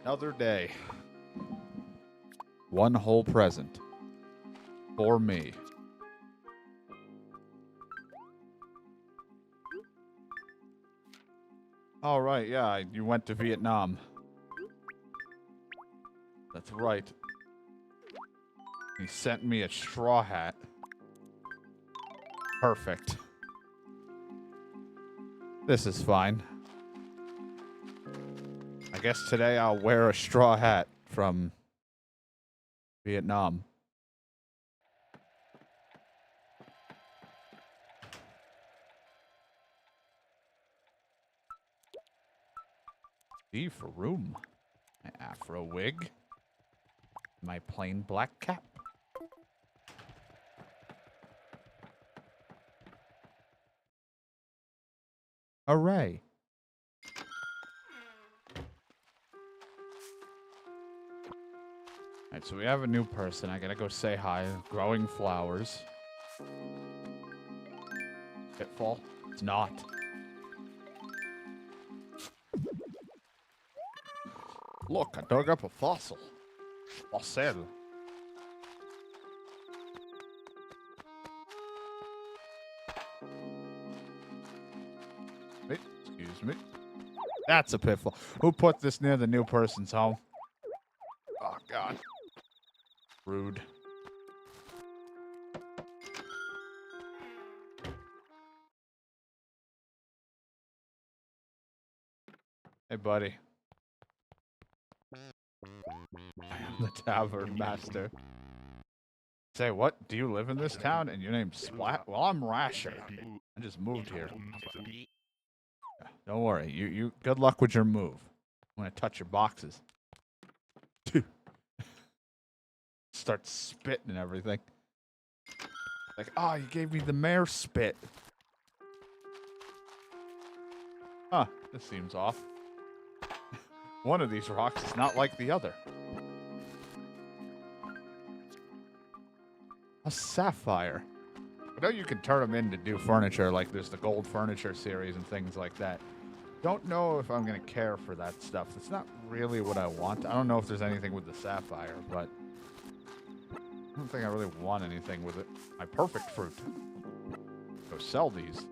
Another day. One whole present. For me. All right, yeah, you went to Vietnam. That's right. He sent me a straw hat. Perfect. This is fine. I guess today I'll wear a straw hat from Vietnam. D for room. My afro wig. My plain black cap. Hooray. Alright, so we have a new person. I gotta go say hi. Growing flowers. Pitfall? It's not. Look, I dug up a fossil. Fossil. Wait, excuse me. That's a pitfall. Who put this near the new person's home? Oh, God. Rude. Hey, buddy. I am the tavern master. Say, what? Do you live in this town? And your name's Splat? Well, I'm Rasher. I just moved here. Yeah, don't worry. You. Good luck with your move. I'm gonna touch your boxes. Start spitting and everything. Like, oh, you gave me the mare spit. Huh, this seems off. One of these rocks is not like the other. A sapphire. I know you can turn them in to do furniture, like there's the gold furniture series and things like that. Don't know if I'm going to care for that stuff. It's not really what I want. I don't know if there's anything with the sapphire, but I don't think I really want anything with it. My perfect fruit. Go sell these.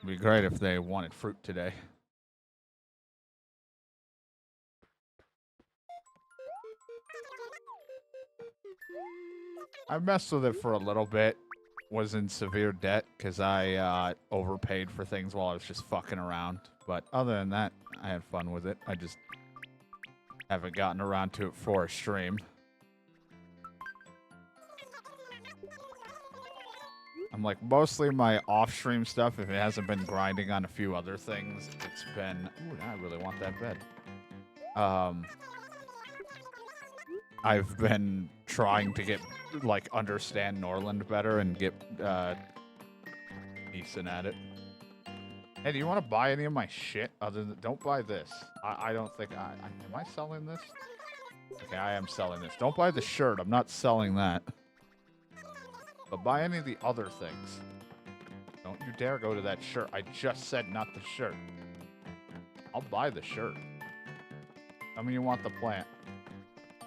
It'd be great if they wanted fruit today. I messed with it for a little bit. Was in severe debt because I overpaid for things while I was just fucking around. But other than that, I had fun with it. I just haven't gotten around to it for a stream. I'm like, mostly my off-stream stuff, if it hasn't been grinding on a few other things, it's been... Ooh, I really want that bed. I've been trying to get, like, understand Norland better and get, decent at it. Hey, do you want to buy any of my shit? Other than... Don't buy this. I don't think... Am I selling this? Okay, I am selling this. Don't buy the shirt. I'm not selling that. But buy any of the other things. Don't you dare go to that shirt. I just said not the shirt. I'll buy the shirt. Tell me you want the plant.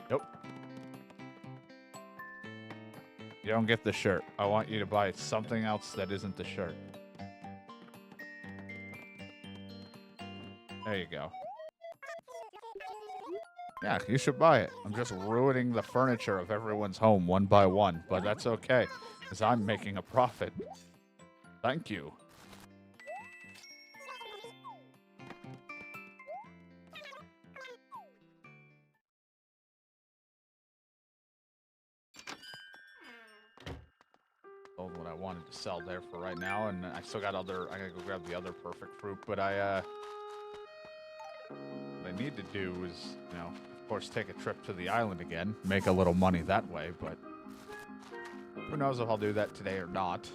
Nope. You don't get the shirt. I want you to buy something else that isn't the shirt. There you go. Yeah, you should buy it. I'm just ruining the furniture of everyone's home one by one, but that's okay, because I'm making a profit. Thank you. Sold what I wanted to sell there for right now, and I still got other... I gotta go grab the other perfect fruit, but what I need to do is, you know, of course, take a trip to the island again, make a little money that way, but who knows if I'll do that today or not.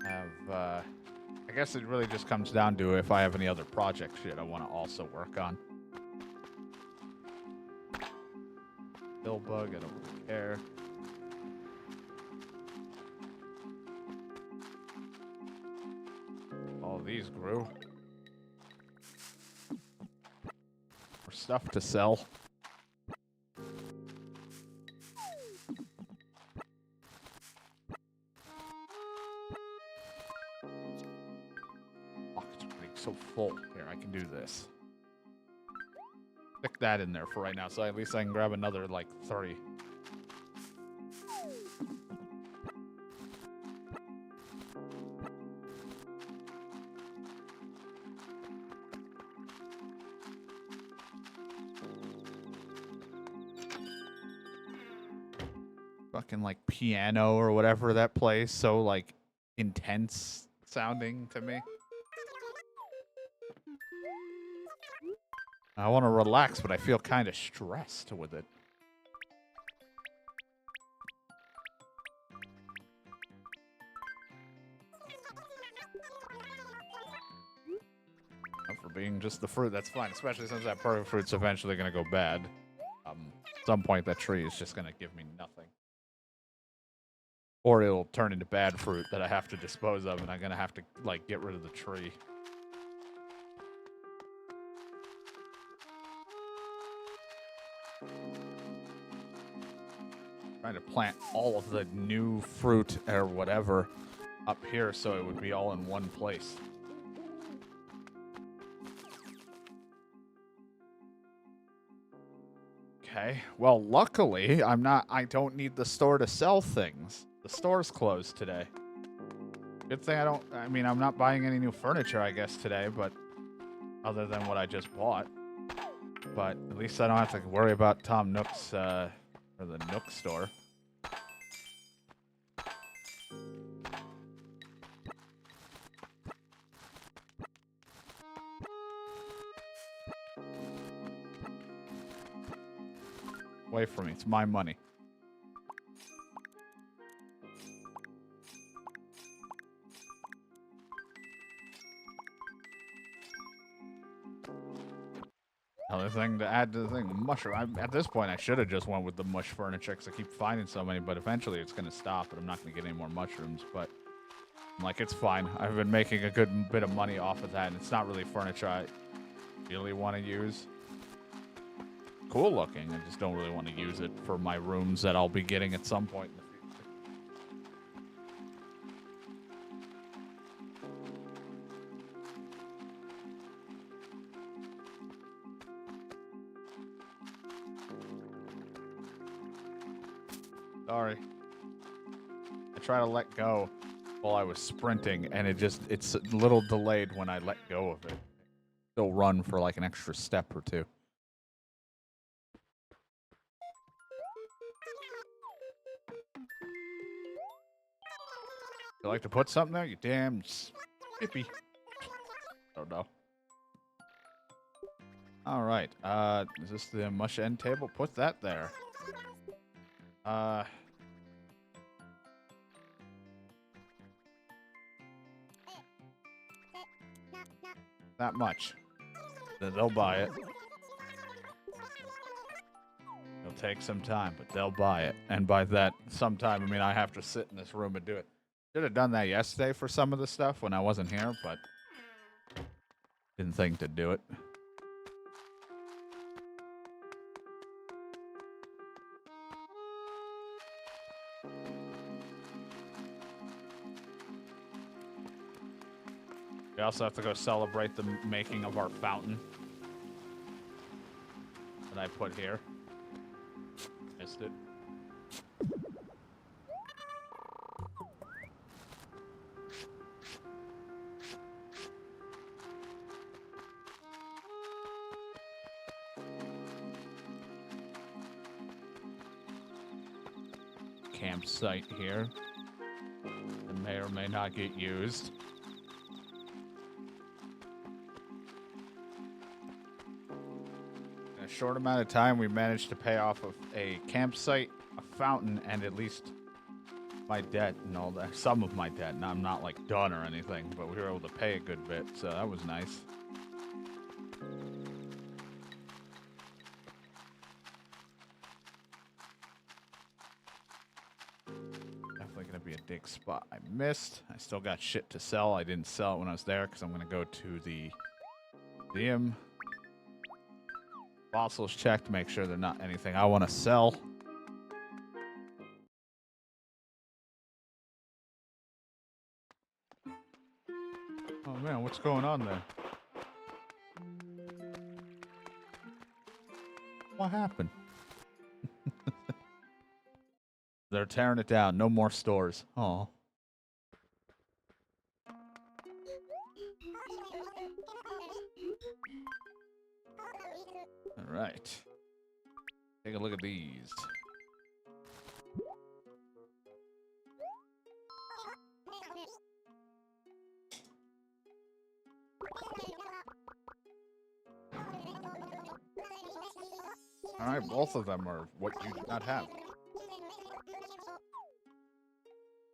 I I guess it really just comes down to if I have any other project shit I want to also work on. Bill bug, I don't really care. All these grew. More stuff to sell. So full. Here, I can do this. Stick that in there for right now, so at least I can grab another, like, 30. Fucking, like, piano or whatever that plays, so, like, intense sounding to me. I want to relax, but I feel kind of stressed with it. For being just the fruit, that's fine, especially since that perfect fruit's eventually going to go bad. At some point, that tree is just going to give me nothing. Or it'll turn into bad fruit that I have to dispose of, and I'm going to have to, like, get rid of the tree. Trying to plant all of the new fruit or whatever up here so it would be all in one place. Okay. Well, luckily, I don't need the store to sell things. The store's closed today. Good thing I'm not buying any new furniture, I guess, today, but other than what I just bought. But at least I don't have to worry about Tom Nook's, or the Nook store. Away from me. It's my money. Another thing to add to the thing, mushroom. At this point, I should have just went with the mush furniture because I keep finding so many, but eventually it's going to stop, and I'm not going to get any more mushrooms, but I'm like, it's fine. I've been making a good bit of money off of that, and it's not really furniture I really want to use. Cool looking. I just don't really want to use it for my rooms that I'll be getting at some point in the future. Sorry. I try to let go while I was sprinting, and it's a little delayed when I let go of it. Still run for like an extra step or two. You like to put something there? You damn skippy. Oh no. Alright, is this the mush end table? Put that there. Not much. They'll buy it. It'll take some time, but they'll buy it. And by that sometime, I mean I have to sit in this room and do it. Should have done that yesterday for some of the stuff when I wasn't here, but didn't think to do it. We also have to go celebrate the making of our fountain that I put here. Missed it. Campsite here. It may or may not get used. In a short amount of time, we managed to pay off of a campsite, a fountain, and at least my debt and all that. Some of my debt. And I'm not like done or anything, but we were able to pay a good bit, so that was nice. Definitely gonna be a dig spot I missed. I still got shit to sell. I didn't sell it when I was there because I'm gonna go to the museum. Fossils checked, make sure they're not anything I want to sell. Oh man, what's going on there? What happened? They're tearing it down. No more stores. Oh. All right. Take a look at these. All right, both of them are what you do not have.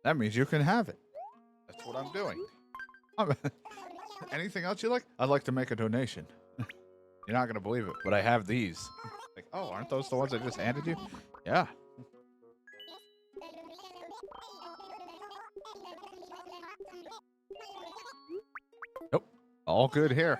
That means you can have it. That's what I'm doing. Anything else you like? I'd like to make a donation. You're not going to believe it, but I have these. Like, oh, aren't those the ones I just handed you? Yeah. Nope. All good here.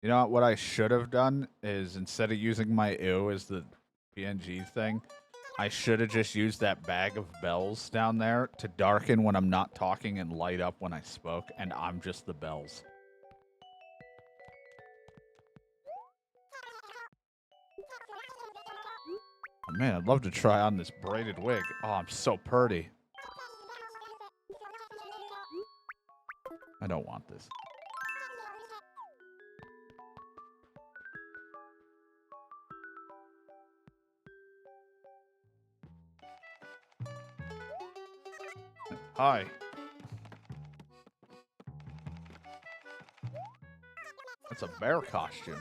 You know what I should have done is instead of using my ew as the PNG thing, I should have just used that bag of bells down there to darken when I'm not talking and light up when I spoke, and I'm just the bells. Oh man, I'd love to try on this braided wig. Oh, I'm so pretty. I don't want this. Hi. That's a bear costume.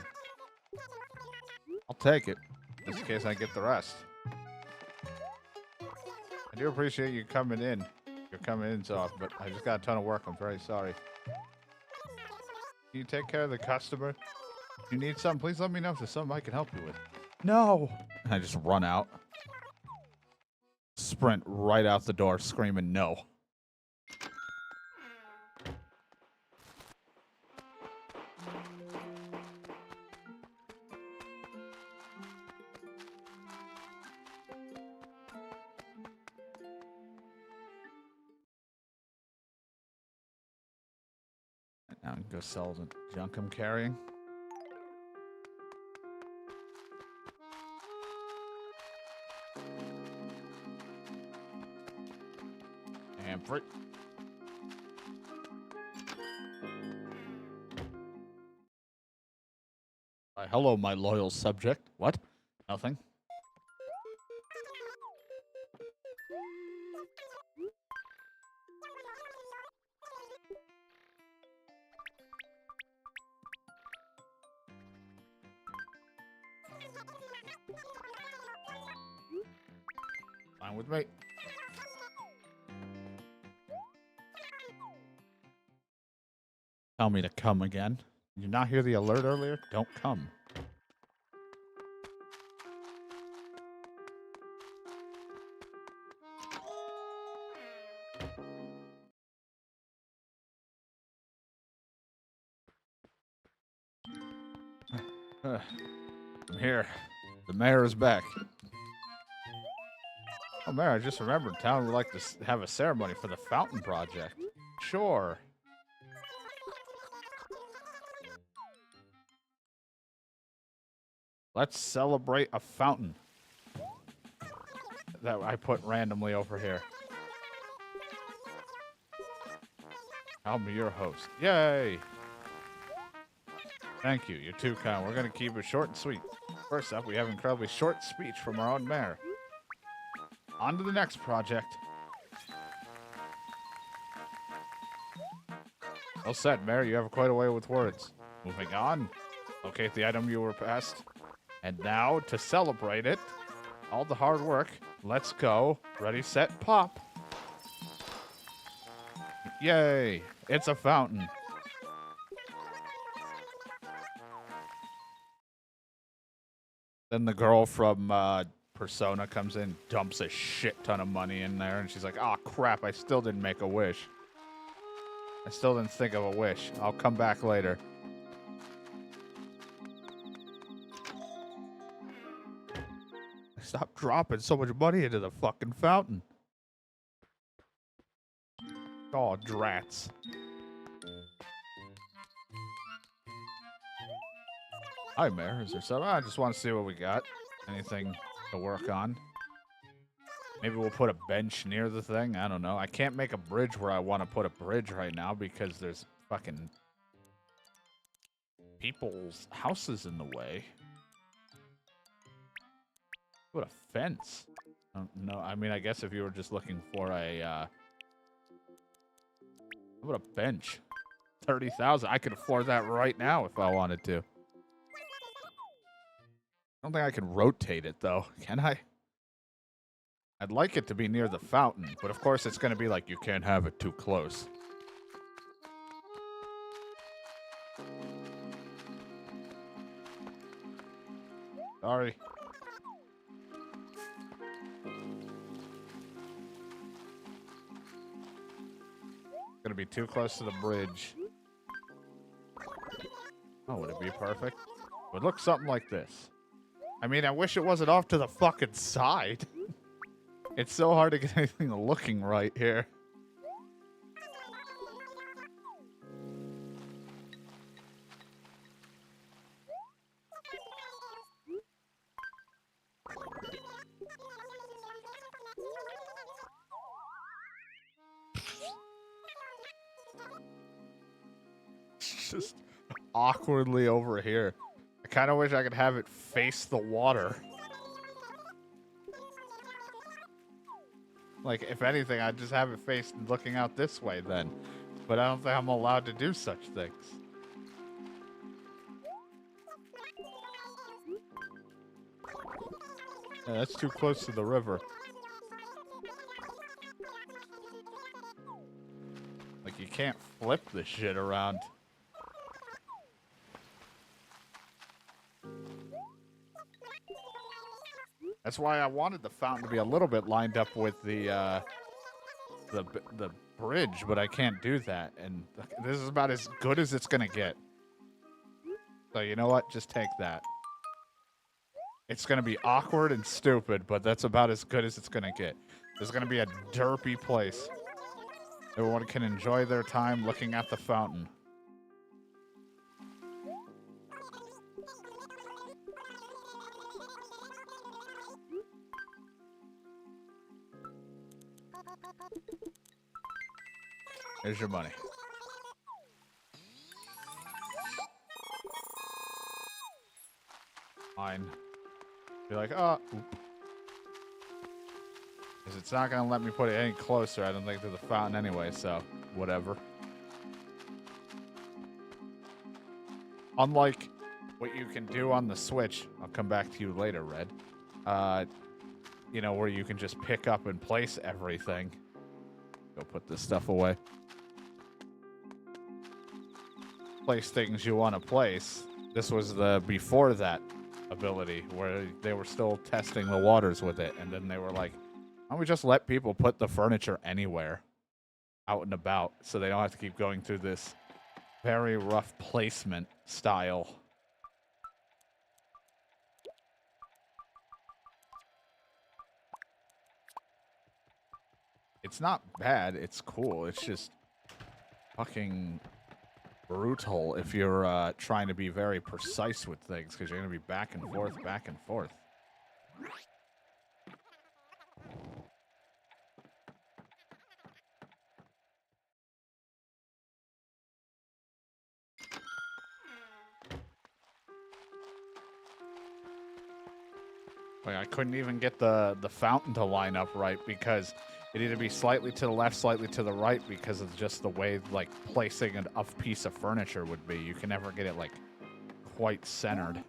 I'll take it, just in case I get the rest. I do appreciate you coming in. You're coming in so often, but I just got a ton of work. I'm very sorry. Can you take care of the customer? If you need something, please let me know if there's something I can help you with. No! I just run out. Sprint right out the door screaming no. Now I can go sell the junk I'm carrying. And free. Hello, my loyal subject. What? Nothing. Fine with me. Tell me to come again. Did you not hear the alert earlier? Don't come. I'm here. The mayor is back. Oh, Mayor, I just remembered town would like to have a ceremony for the fountain project. Sure. Let's celebrate a fountain that I put randomly over here. I'll be your host. Yay! Thank you. You're too kind. We're going to keep it short and sweet. First up, we have an incredibly short speech from our own mayor. On to the next project. Well said, Mayor. You have quite a way with words. Moving on. Locate the item you were passed. And now, to celebrate it, all the hard work, let's go. Ready, set, pop. Yay! It's a fountain. Then the girl from Persona comes in, dumps a shit ton of money in there, and she's like, "Oh crap, I still didn't make a wish. I still didn't think of a wish. I'll come back later." Stop dropping so much money into the fucking fountain. Oh, drats. Hi, Mayor. Is there something? I just want to see what we got. Anything to work on? Maybe we'll put a bench near the thing. I don't know. I can't make a bridge where I want to put a bridge right now because there's fucking people's houses in the way. What a fence. No, I mean, I guess if you were just looking for a, what a bench. 30,000. I could afford that right now if I wanted to. I don't think I can rotate it, though. Can I? I'd like it to be near the fountain, but of course it's going to be like you can't have it too close. Sorry. Going to be too close to the bridge. Oh, would it be perfect? It would look something like this. I mean, I wish it wasn't off to the fucking side. It's so hard to get anything looking right here. It's just awkwardly over here. I kind of wish I could have it face the water. Like, if anything, I'd just have it faced looking out this way then. But I don't think I'm allowed to do such things. Yeah, that's too close to the river. Like, you can't flip this shit around. That's why I wanted the fountain to be a little bit lined up with the bridge, but I can't do that. And this is about as good as it's gonna get. So you know what? Just take that. It's gonna be awkward and stupid, but that's about as good as it's gonna get. There's gonna be a derpy place. Everyone can enjoy their time looking at the fountain. Here's your money. Fine. Be like, oh. Because it's not going to let me put it any closer, I don't think, to the fountain anyway, so whatever. Unlike what you can do on the Switch, I'll come back to you later, Red. You know, where you can just pick up and place everything. Go put this stuff away. Place things you want to place. This was the before that ability where they were still testing the waters with it, and then they were like, why don't we just let people put the furniture anywhere out and about so they don't have to keep going through this very rough placement style. It's not bad, it's cool, it's just fucking brutal if you're trying to be very precise with things, because you're going to be back and forth, back and forth. Like, I couldn't even get the fountain to line up right because it needed to be slightly to the left, slightly to the right because of just the way, like, placing a piece of furniture would be. You can never get it, like, quite centered.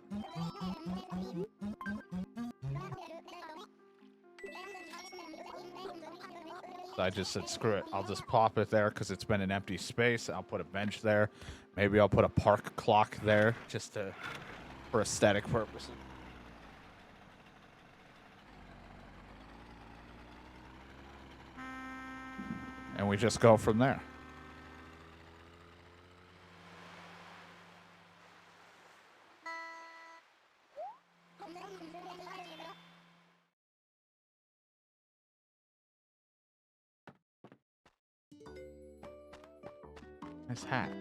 So I just said, screw it. I'll just pop it there because it's been an empty space. I'll put a bench there. Maybe I'll put a park clock there just for aesthetic purposes. And we just go from there. Nice hat.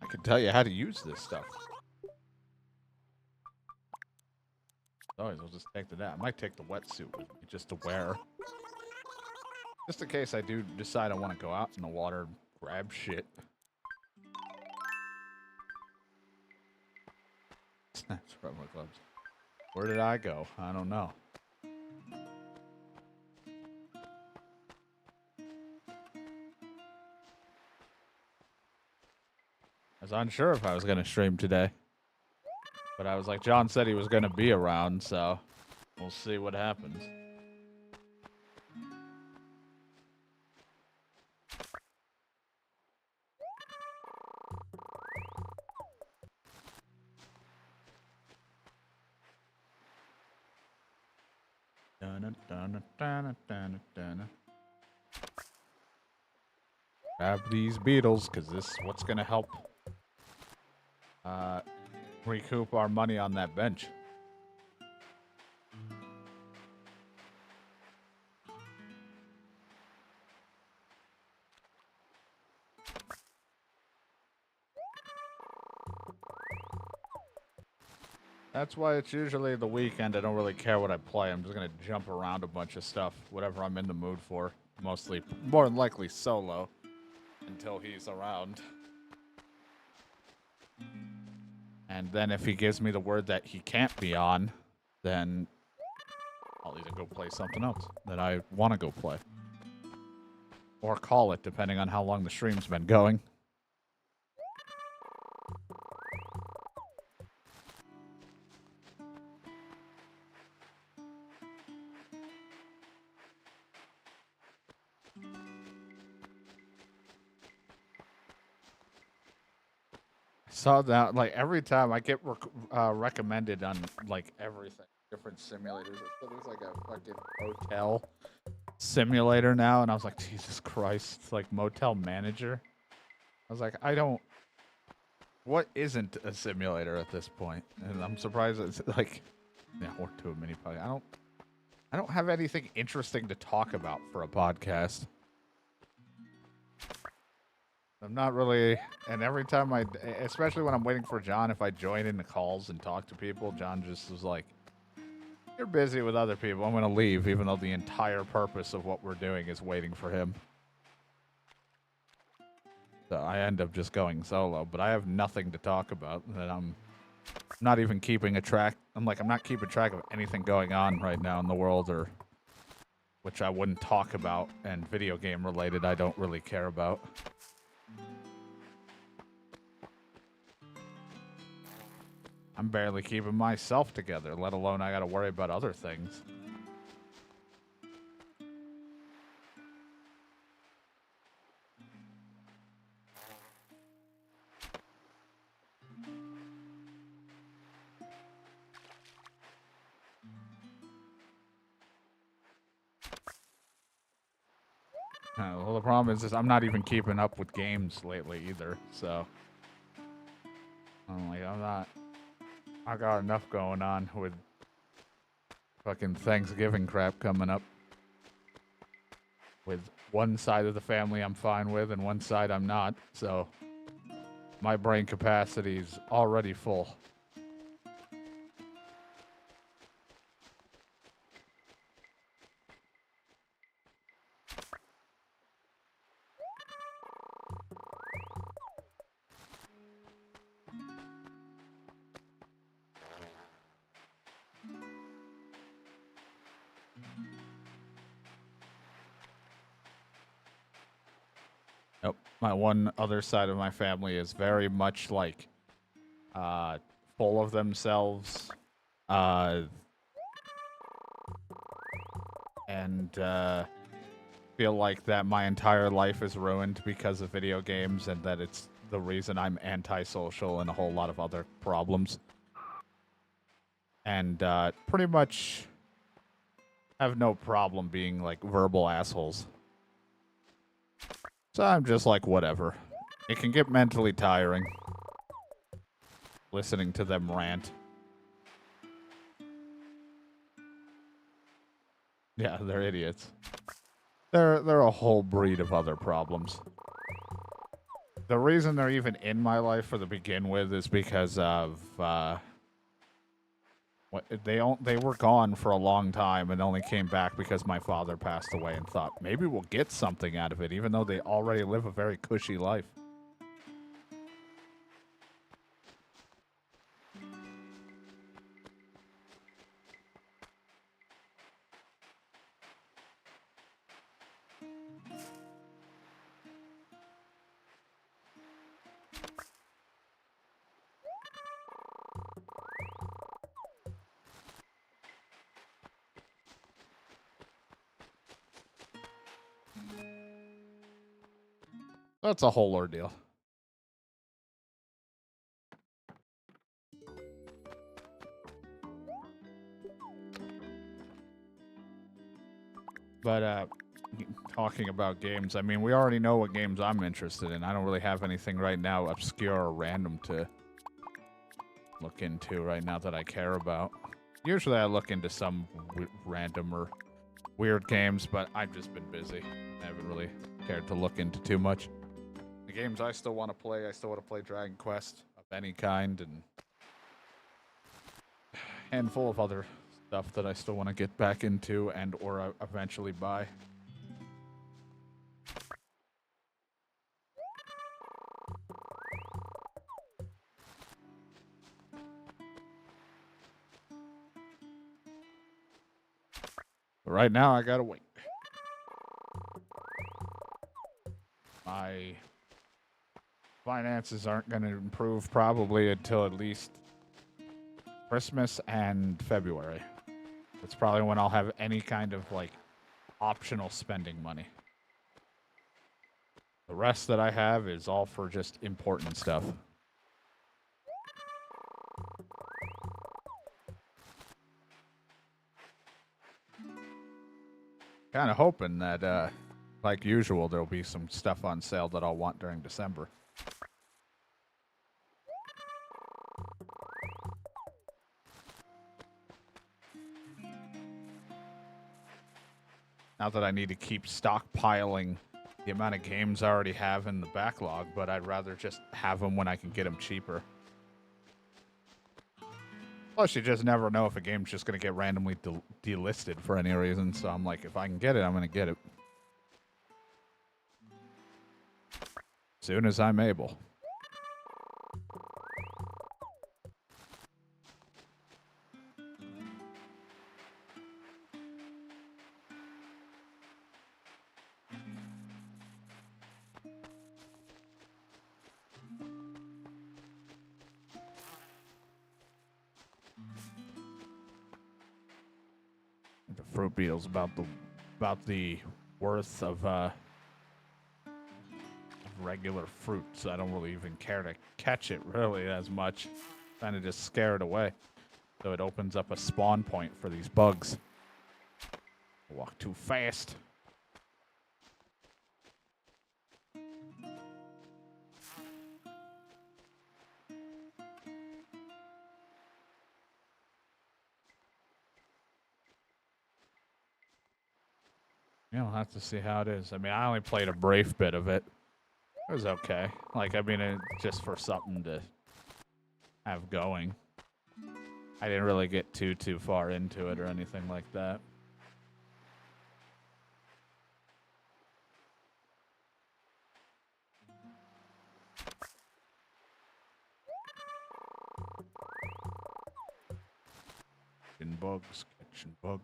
I can tell you how to use this stuff. Always, I'll just take that. I might take the wetsuit with me just to wear. Just in case I do decide I want to go out in the water and grab shit. Snaps from my gloves. Where did I go? I don't know. I was unsure if I was going to stream today. But I was like, John said he was going to be around, so we'll see what happens. Grab these beetles, because this is what's going to help recoup our money on that bench. That's why it's usually the weekend. I don't really care what I play. I'm just going to jump around a bunch of stuff, whatever I'm in the mood for. Mostly, more than likely solo, until he's around. And then if he gives me the word that he can't be on, then I'll either go play something else that I want to go play. Or call it, depending on how long the stream's been going. Saw that, like, every time I get recommended on, like, everything, different simulators. So there's, like, a fucking hotel simulator now, and I was like, Jesus Christ, it's like Motel Manager. I was like, what isn't a simulator at this point? And I'm surprised it's, like, yeah, or too many, probably. I don't have anything interesting to talk about for a podcast. I'm not really, and every time especially when I'm waiting for John, if I join in the calls and talk to people, John just was like, you're busy with other people, I'm going to leave, even though the entire purpose of what we're doing is waiting for him. So I end up just going solo, but I have nothing to talk about, that I'm not even keeping a track. I'm not keeping track of anything going on right now in the world, or which I wouldn't talk about, and video game related I don't really care about. I'm barely keeping myself together, let alone I gotta worry about other things. Well, the problem is I'm not even keeping up with games lately either, so I got enough going on with fucking Thanksgiving crap coming up. With one side of the family I'm fine with and one side I'm not, so my brain capacity is already full. My one other side of my family is very much like full of themselves, uh, and feel like that my entire life is ruined because of video games, and that it's the reason I'm antisocial and a whole lot of other problems. And pretty much have no problem being like verbal assholes. So I'm just like, whatever. It can get mentally tiring listening to them rant. Yeah, they're idiots. They're a whole breed of other problems. The reason they're even in my life for to begin with is because of they were gone for a long time and only came back because my father passed away, and thought maybe we'll get something out of it, even though they already live a very cushy life. That's a whole ordeal. But talking about games, I mean, we already know what games I'm interested in. I don't really have anything right now obscure or random to look into right now that I care about. Usually I look into some random or weird games, but I've just been busy. I haven't really cared to look into too much. The games I still want to play, I still want to play Dragon Quest of any kind, and a handful of other stuff that I still want to get back into and or eventually buy. But right now, I gotta wait. My finances aren't going to improve probably until at least Christmas and February. That's probably when I'll have any kind of like optional spending money. The rest that I have is all for just important stuff. Kind of hoping that, like usual, there'll be some stuff on sale that I'll want during December. Not that I need to keep stockpiling the amount of games I already have in the backlog, but I'd rather just have them when I can get them cheaper. Plus, you just never know if a game's just going to get randomly delisted for any reason, so I'm like, if I can get it, I'm going to get it. Soon as I'm able. The fruit beetle's about the worth of regular fruit, so I don't really even care to catch it really as much. Kind of just scare it away. So it opens up a spawn point for these bugs. I walk too fast. You'll have to see how it is. I mean, I only played a brief bit of it. It was okay. Like, I mean, just for something to have going. I didn't really get too far into it or anything like that. Catching bugs, catching bug.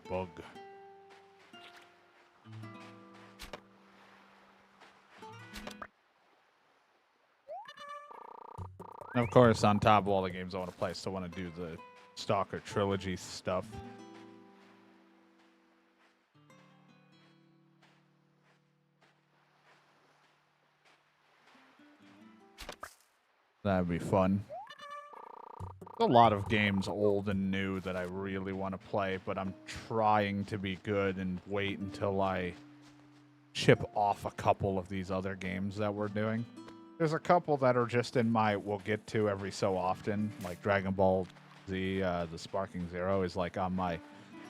Bug. And of course, on top of all the games I want to play, I still want to do the Stalker trilogy stuff. That'd be fun. There's a lot of games, old and new, that I really want to play, but I'm trying to be good and wait until I chip off a couple of these other games that we're doing. There's a couple that are just in my we'll get to every so often, like Dragon Ball Z, the Sparking Zero is like on my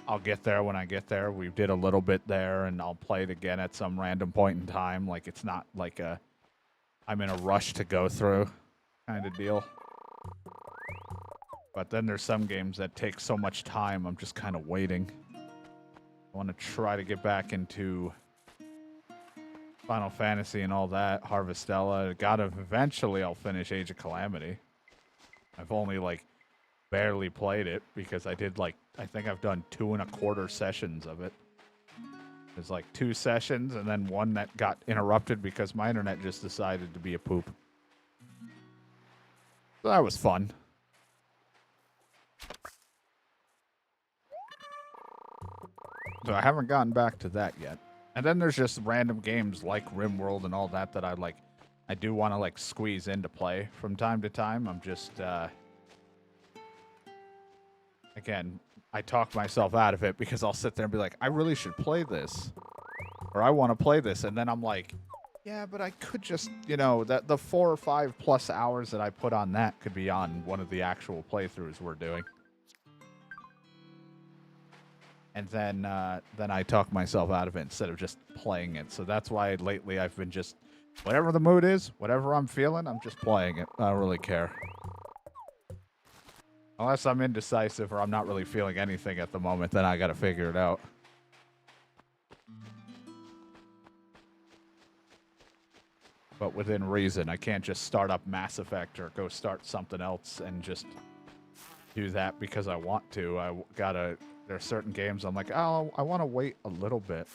I'll get there when I get there. We did a little bit there, and I'll play it again at some random point in time. Like, it's not like I'm in a rush to go through kind of deal. But then there's some games that take so much time, I'm just kind of waiting. I want to try to get back into Final Fantasy and all that, Harvestella. Eventually I'll finish Age of Calamity. I've only, like, barely played it because I did, like, I think I've done 2.25 sessions of it. There's, like, 2 sessions and then one that got interrupted because my internet just decided to be a poop. So that was fun. So I haven't gotten back to that yet. And then there's just random games like RimWorld and all that that I do want to, like, squeeze into play from time to time. I'm just, again, I talk myself out of it because I'll sit there and be like, I really should play this. Or I want to play this. And then I'm like, yeah, but I could just, you know, the 4 or 5 plus hours that I put on that could be on one of the actual playthroughs we're doing. And then I talk myself out of it instead of just playing it. So that's why lately I've been just, whatever the mood is, whatever I'm feeling, I'm just playing it. I don't really care. Unless I'm indecisive or I'm not really feeling anything at the moment, then I gotta figure it out. But within reason, I can't just start up Mass Effect or go start something else and just do that because I want to. There are certain games I'm like, oh, I want to wait a little bit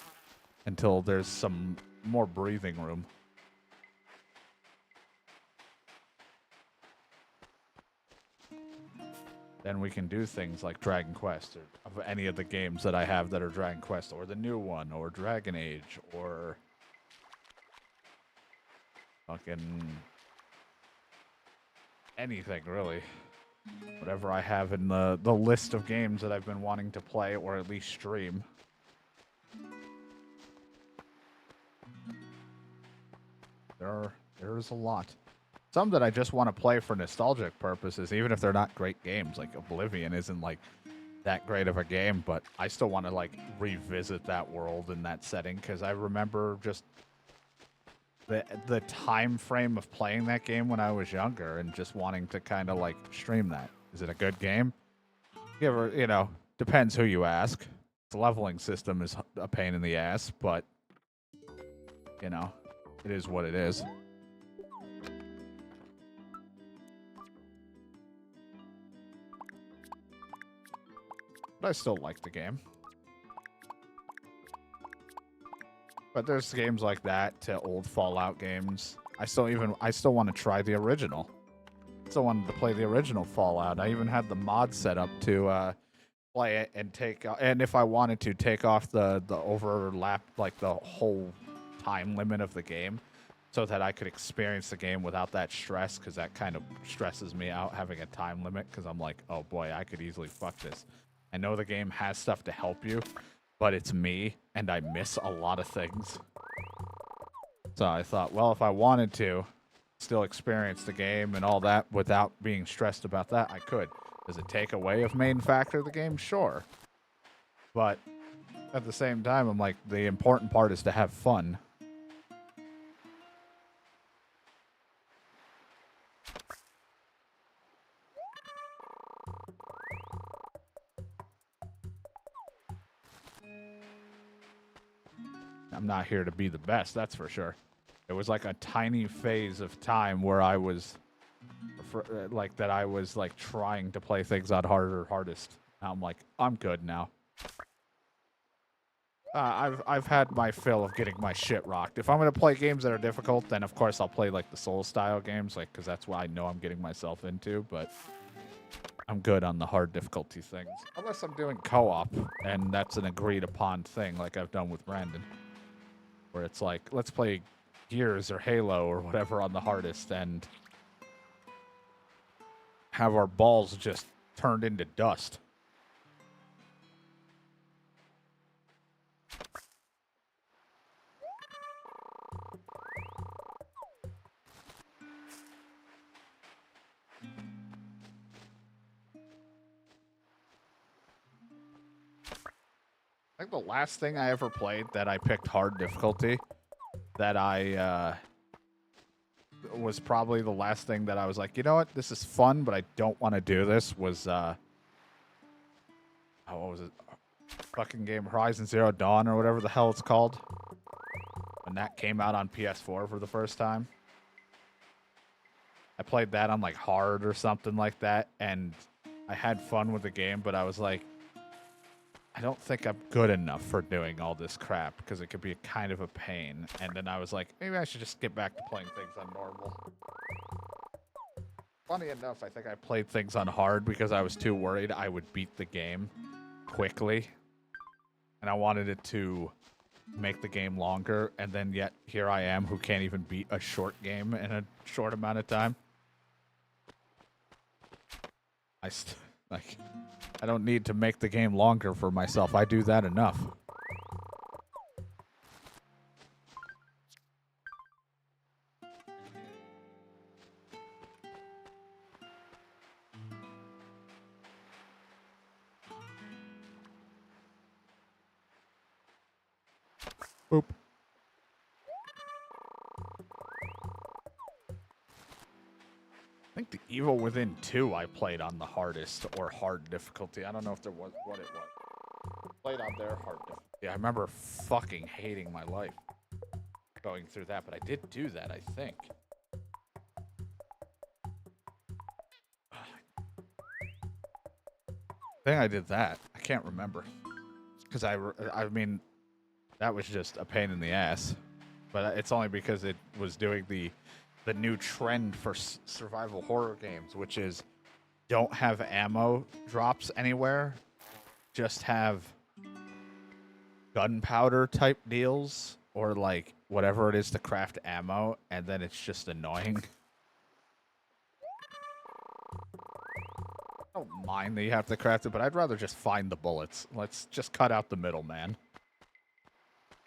until there's some more breathing room. Then we can do things like Dragon Quest or of any of the games that I have that are Dragon Quest or the new one or Dragon Age or fucking anything really. Whatever I have in the list of games that I've been wanting to play or at least stream. There's a lot. Some that I just want to play for nostalgic purposes, even if they're not great games. Like Oblivion isn't like that great of a game, but I still want to like revisit that world and that setting because I remember just the time frame of playing that game when I was younger and just wanting to kind of like stream that. Is it a good game? You know, depends who you ask. The leveling system is a pain in the ass, but you know, it is what it is. But I still like the game. But there's games like that to old Fallout games. I still want to try the original. I still wanted to play the original Fallout. I even had the mod set up to play it and if I wanted to take off the overlap, like the whole time limit of the game, so that I could experience the game without that stress, because that kind of stresses me out having a time limit, because I'm like, oh boy, I could easily fuck this. I know the game has stuff to help you, but it's me, and I miss a lot of things. So I thought, well, if I wanted to still experience the game and all that without being stressed about that, I could. Does it take away a main factor of the game? Sure. But at the same time, I'm like, the important part is to have fun. I'm not here to be the best, that's for sure. It was like a tiny phase of time where I was trying to play things on hardest. Now I'm like, I'm good now. I've had my fill of getting my shit rocked. If I'm gonna play games that are difficult, then of course I'll play like the Soul style games, like because that's what I know I'm getting myself into. But I'm good on the hard difficulty things, unless I'm doing co-op, and that's an agreed upon thing, like I've done with Brandon, where it's like let's play Gears or Halo or whatever on the hardest, and have our balls just turned into dust. I think the last thing I ever played that I picked hard difficulty, that I was probably the last thing that I was like, you know what, this is fun, but I don't want to do this, was, oh, what was it? Fucking game Horizon Zero Dawn or whatever the hell it's called. When that came out on PS4 for the first time. I played that on like hard or something like that, and I had fun with the game, but I was like, I don't think I'm good enough for doing all this crap because it could be kind of a pain. And then I was like, maybe I should just get back to playing things on normal. Funny enough, I think I played things on hard because I was too worried I would beat the game quickly. And I wanted it to make the game longer. And then yet, here I am who can't even beat a short game in a short amount of time. I don't need to make the game longer for myself. I do that enough. Boop. I think the Evil Within 2 I played on the hardest or hard difficulty. I don't know if there was what it was. Played on their hard difficulty. Yeah, I remember fucking hating my life going through that, but I did do that, I think. I think I did that. I can't remember. Because I mean, that was just a pain in the ass. But it's only because it was doing the new trend for survival horror games, which is don't have ammo drops anywhere, just have gunpowder type deals or like whatever it is to craft ammo, and then it's just annoying. I don't mind that you have to craft it, but I'd rather just find the bullets. Let's just cut out the middleman.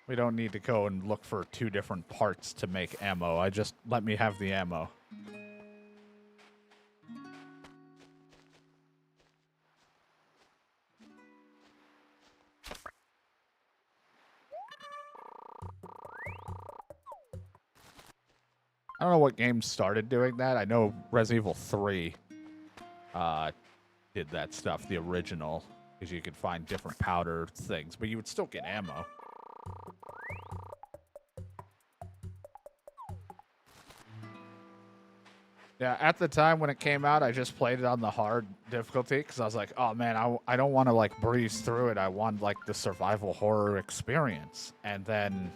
We don't need to go and look for 2 different parts to make ammo. Let me have the ammo. I don't know what game started doing that. I know Resident Evil 3 did that stuff, the original, because you could find different powder things, but you would still get ammo. Yeah, at the time when it came out, I just played it on the hard difficulty because I was like, oh man, I don't want to like breeze through it. I want like the survival horror experience. And then,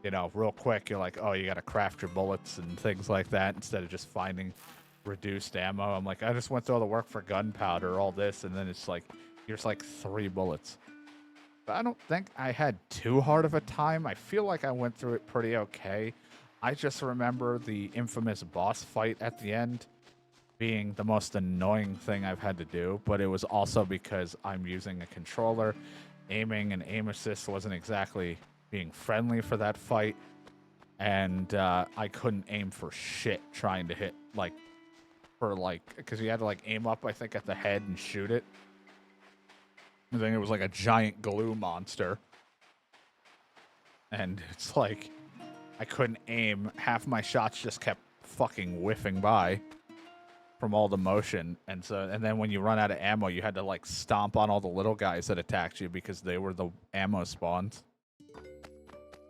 you know, real quick, you're like, oh, you got to craft your bullets and things like that instead of just finding reduced ammo. I'm like, I just went through all the work for gunpowder, all this, and then it's like, here's like 3 bullets. But I don't think I had too hard of a time. I feel like I went through it pretty okay. I just remember the infamous boss fight at the end being the most annoying thing I've had to do, but it was also because I'm using a controller. Aiming and aim assist wasn't exactly being friendly for that fight, and I couldn't aim for shit trying to hit, like, because you had to, like, aim up, I think, at the head and shoot it. And then it was like a giant glue monster. And it's like, I couldn't aim. Half my shots just kept fucking whiffing by from all the motion. And then when you run out of ammo, you had to like stomp on all the little guys that attacked you because they were the ammo spawns.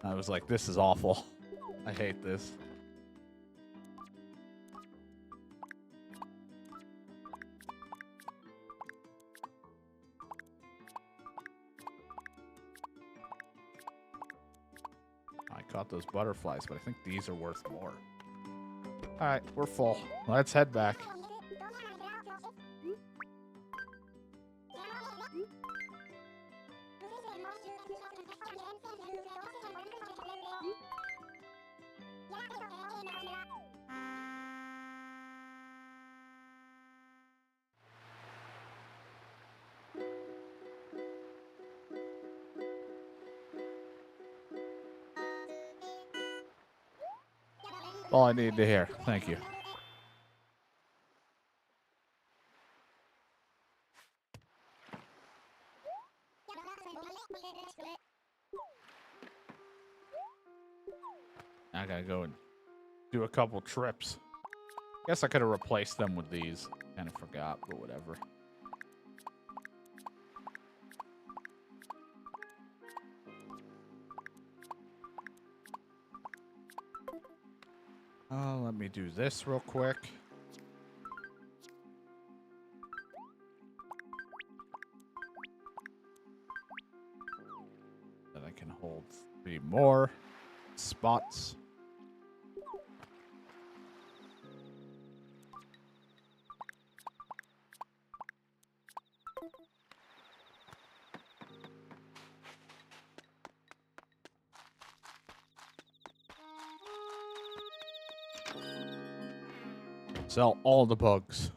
I was like, this is awful. I hate this. caught those butterflies, but I think these are worth more. All right, we're full. Let's head back. All I need to hear. Thank you. I gotta go and do a couple trips. Guess I could have replaced them with these. Kind of forgot, but whatever. Let me do this real quick. Then I can hold 3 more spots. Sell all the bugs.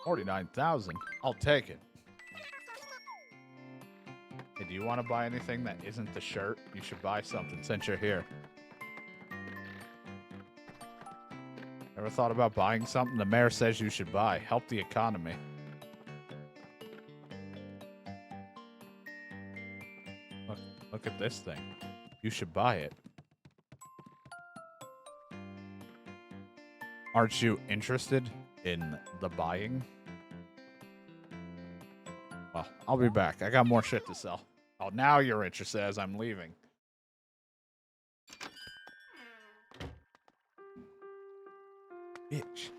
$49,000. I'll take it. Hey, do you want to buy anything that isn't the shirt? You should buy something since you're here. Ever thought about buying something the mayor says you should buy? Help the economy. Look at this thing. You should buy it. Aren't you interested in the buying? Well, I'll be back. I got more shit to sell. Oh, now you're interested as I'm leaving. Bitch.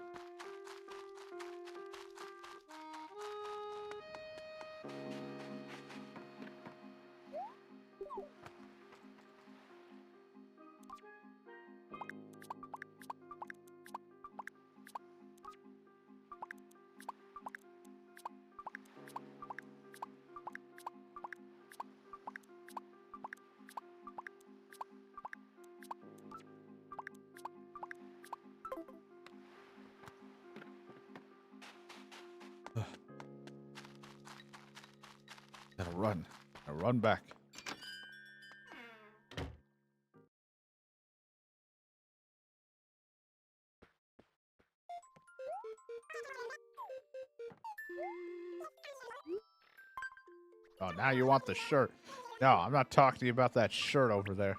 Gotta run. Gotta run back. Oh, now you want the shirt. No, I'm not talking to you about that shirt over there.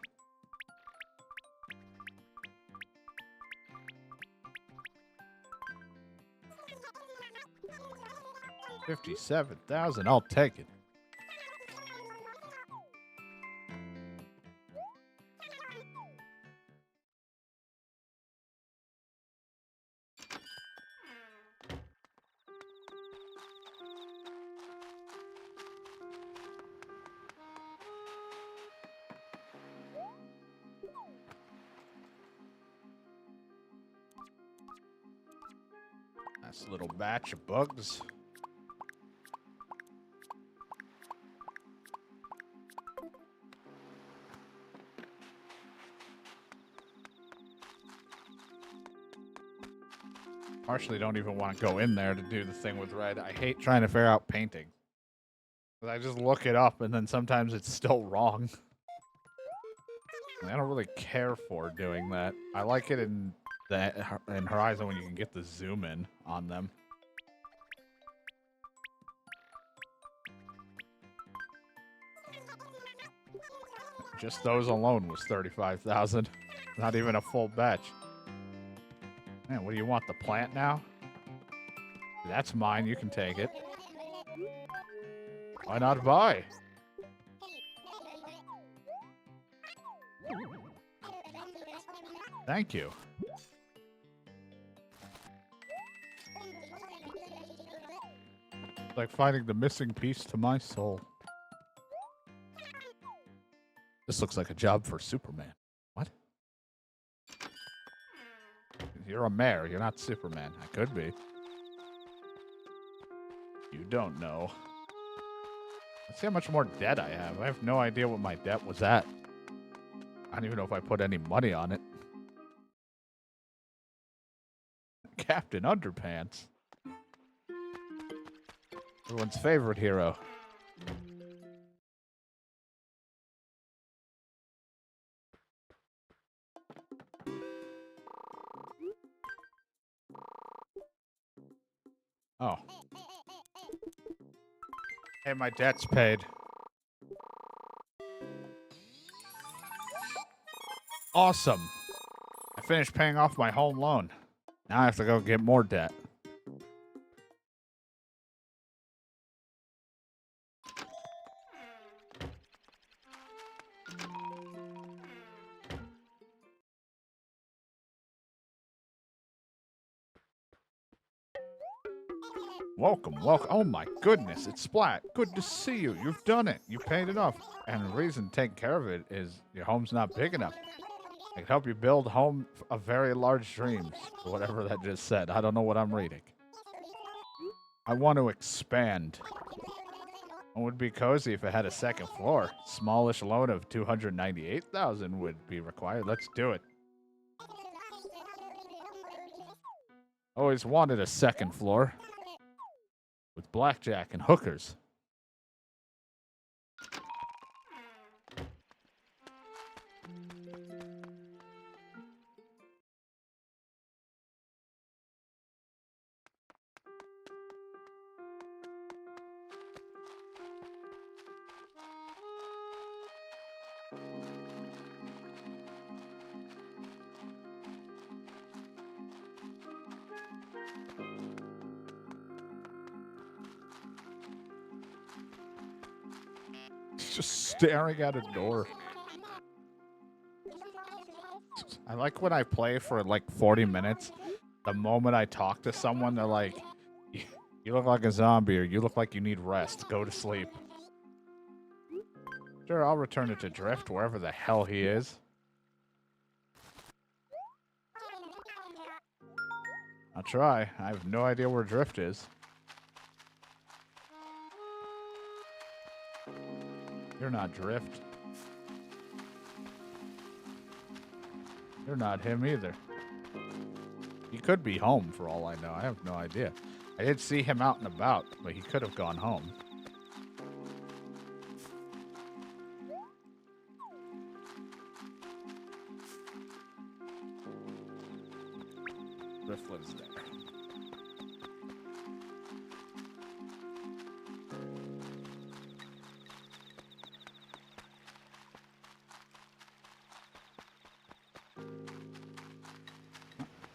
$57,000. I'll take it. Nice little batch of bugs. Partially don't even want to go in there to do the thing with red. I hate trying to figure out painting. But I just look it up and then sometimes it's still wrong. I don't really care for doing that. I like it in Horizon when you can get the zoom in on them. Just those alone was 35,000. Not even a full batch. Man, what do you want? The plant now? That's mine. You can take it. Why not buy? Thank you. Like finding the missing piece to my soul. This looks like a job for Superman. What? You're a mayor. You're not Superman. I could be. You don't know. Let's see how much more debt I have. I have no idea what my debt was at. I don't even know if I put any money on it. Captain Underpants. Everyone's favorite hero. Oh. Hey, my debt's paid. Awesome. I finished paying off my home loan. Now I have to go get more debt. Welcome, welcome. Oh my goodness, it's Splat. Good to see you. You've done it. You paid enough. And the reason to take care of it is your home's not big enough. I can help you build home of very large dreams. Or whatever that just said. I don't know what I'm reading. I want to expand. It would be cozy if it had a second floor. Smallish loan of $298,000 would be required. Let's do it. Always wanted a second floor. With blackjack and hookers. Just staring at a door. I like when I play for like 40 minutes. The moment I talk to someone, they're like, you look like a zombie or you look like you need rest. Go to sleep. Sure, I'll return it to Drift, wherever the hell he is. I'll try. I have no idea where Drift is. You're not Drift. You're not him either. He could be home for all I know. I have no idea. I did see him out and about, but he could have gone home. Drift lives there.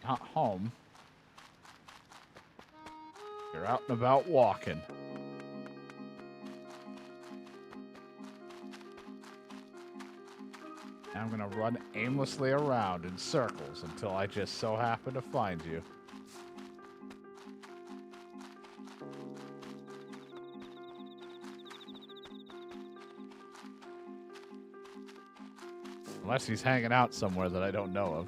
Not home. You're out and about walking. I'm gonna run aimlessly around in circles until I just so happen to find you. Unless he's hanging out somewhere that I don't know of.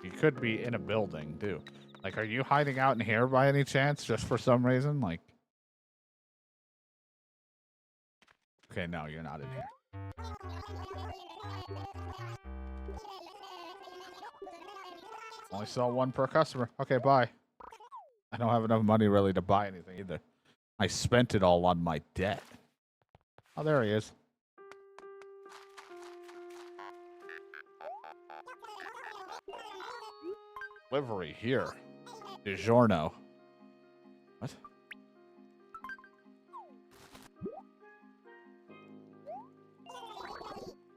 He could be in a building, too. Like, are you hiding out in here by any chance, just for some reason? Like... Okay, no, you're not in here. Only sell one per customer. Okay, bye. I don't have enough money, really, to buy anything, either. I spent it all on my debt. Oh, there he is. Livery here. DiGiorno. What?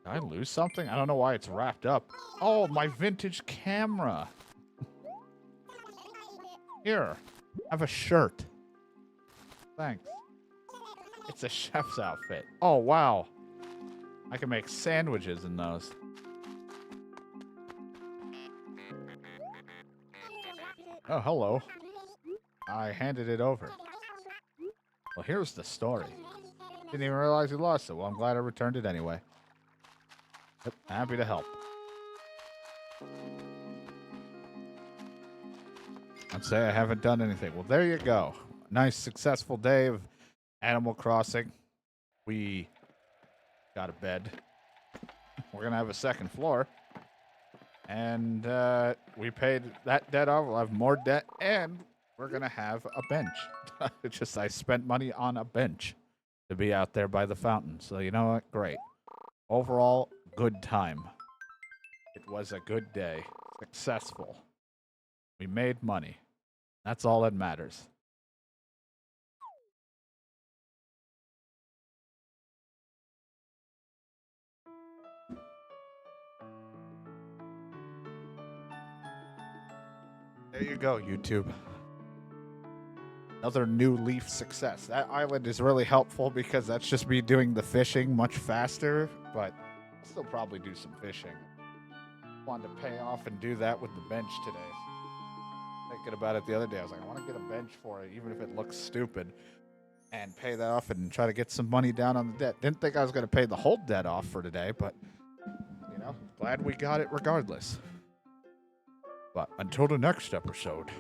Did I lose something? I don't know why it's wrapped up. Oh, my vintage camera. Here. Have a shirt. Thanks. It's a chef's outfit. Oh, wow. I can make sandwiches in those. Oh, hello. I handed it over. Well, here's the story. Didn't even realize you lost it. Well, I'm glad I returned it anyway. Yep, happy to help. I'd say I haven't done anything. Well, there you go. Nice, successful day of Animal Crossing. We got a bed. We're going to have a second floor. And we paid that debt off. We'll have more debt. And we're going to have a bench. It's just I spent money on a bench to be out there by the fountain. So you know what? Great. Overall, good time. It was a good day. Successful. We made money. That's all that matters. There you go, YouTube. Another new leaf success. That island is really helpful because that's just me doing the fishing much faster, but I'll still probably do some fishing. Wanted to pay off and do that with the bench today. Thinking about it the other day, I was like, I want to get a bench for it, even if it looks stupid, and pay that off and try to get some money down on the debt. Didn't think I was going to pay the whole debt off for today, but, you know, glad we got it regardless. But until the next episode.